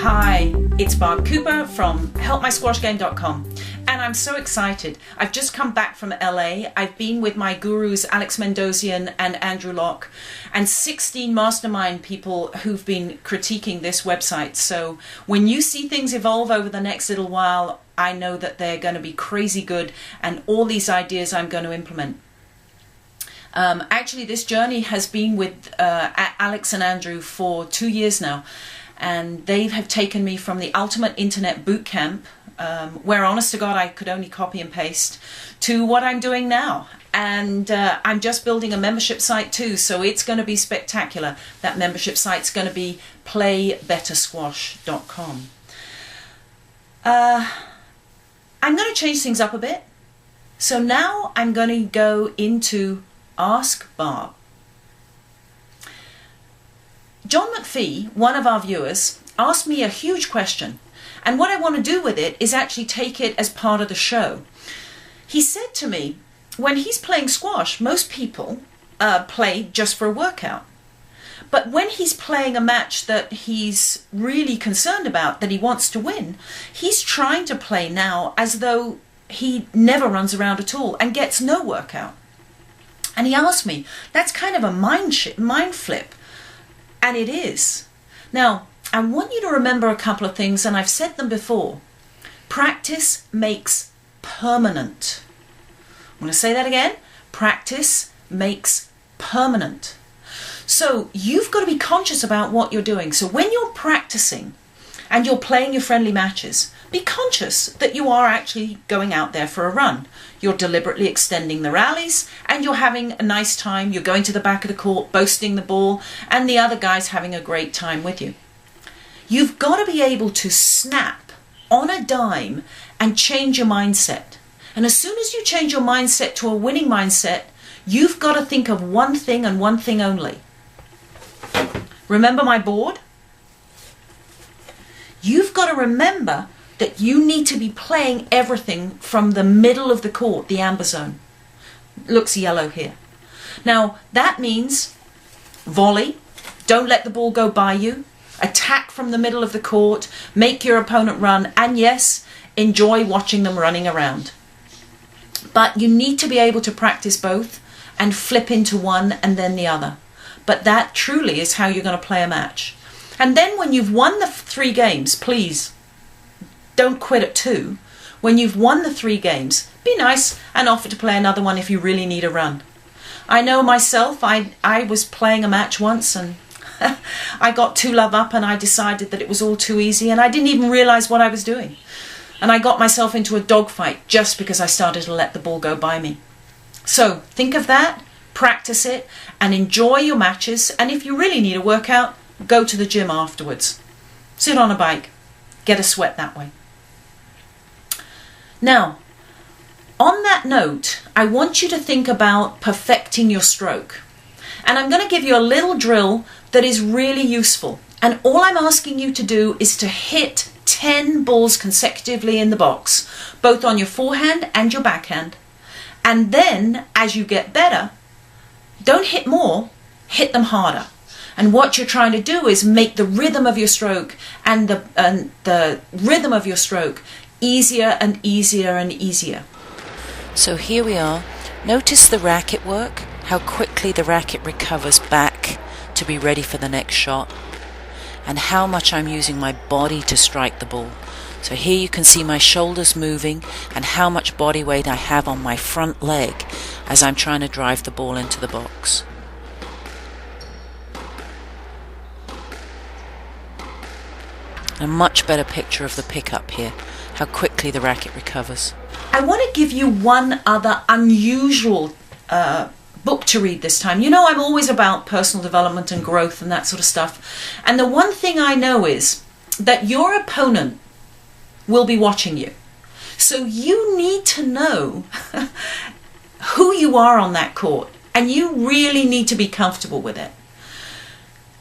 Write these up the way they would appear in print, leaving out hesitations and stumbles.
Hi, it's Barb Cooper from helpmysquashgame.com, and I'm so excited. I've just come back from LA. I've been with my gurus Alex Mendosian and Andrew Locke and 16 mastermind people who've been critiquing this website. So when you see things evolve over the next little while, I know that they're going to be crazy good, and all these ideas I'm going to implement. Actually, this journey has been with Alex and Andrew for 2 years now, and they have taken me from the Ultimate Internet Bootcamp, where honest to God I could only copy and paste, to what I'm doing now. And I'm just building a membership site too, so it's going to be spectacular. That membership site's going to be playbettersquash.com. I'm going to change things up a bit. So now I'm going to go into Ask Barb. John McPhee, one of our viewers, asked me a huge question, and what I want to do with it is actually take it as part of the show. He said to me, when he's playing squash, most people play just for a workout. But when he's playing a match that he's really concerned about, that he wants to win, he's trying to play now as though he never runs around at all and gets no workout. And he asked me, that's kind of a mind flip. And it is. Now, I want you to remember a couple of things, and I've said them before. Practice makes permanent. I'm going to say that again. Practice makes permanent. So you've got to be conscious about what you're doing. So when you're practicing and you're playing your friendly matches, be conscious that you are actually going out there for a run. You're deliberately extending the rallies and you're having a nice time. You're going to the back of the court, boasting the ball, and the other guy's having a great time with you. You've got to be able to snap on a dime and change your mindset. And as soon as you change your mindset to a winning mindset, you've got to think of one thing and one thing only. Remember my board? You've got to remember that you need to be playing everything from the middle of the court, the amber zone. Looks yellow here. Now, that means volley, don't let the ball go by you, attack from the middle of the court, make your opponent run, and yes, enjoy watching them running around. But you need to be able to practice both and flip into one and then the other. But that truly is how you're going to play a match. And then when you've won the 3 games, please, don't quit at 2. When you've won the 3 games, be nice and offer to play another one if you really need a run. I know myself, I was playing a match once and I got 2 love up and I decided that it was all too easy and I didn't even realize what I was doing. And I got myself into a dogfight just because I started to let the ball go by me. So think of that, practice it, and enjoy your matches. And if you really need a workout, go to the gym afterwards. Sit on a bike, get a sweat that way. Now, on that note, I want you to think about perfecting your stroke. And I'm going to give you a little drill that is really useful. And all I'm asking you to do is to hit 10 balls consecutively in the box, both on your forehand and your backhand. And then, as you get better, don't hit more, hit them harder. And what you're trying to do is make the rhythm of your stroke and the rhythm of your stroke easier and easier and easier. So here we are. Notice the racket work, how quickly the racket recovers back to be ready for the next shot, and how much I'm using my body to strike the ball. So here you can see my shoulders moving and how much body weight I have on my front leg as I'm trying to drive the ball into the box. A much better picture of the pickup here, how quickly the racket recovers. I want to give you one other unusual book to read this time. You know, I'm always about personal development and growth and that sort of stuff. And the one thing I know is that your opponent will be watching you. So you need to know who you are on that court, and you really need to be comfortable with it.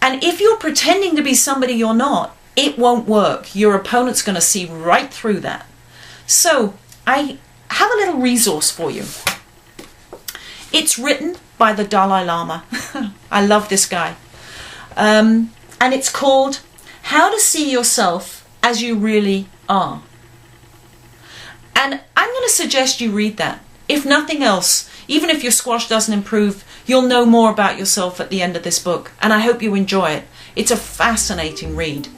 And if you're pretending to be somebody you're not, it won't work. Your opponent's going to see right through that. So I have a little resource for you. It's written by the Dalai Lama. I love this guy. And it's called How to see yourself as you really are. And I'm going to suggest you read that. If nothing else, even if your squash doesn't improve, you'll know more about yourself at the end of this book, and I hope you enjoy it. It's a fascinating read.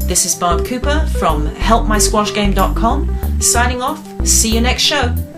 This is Barb Cooper from helpmysquashgame.com, signing off. See you next show.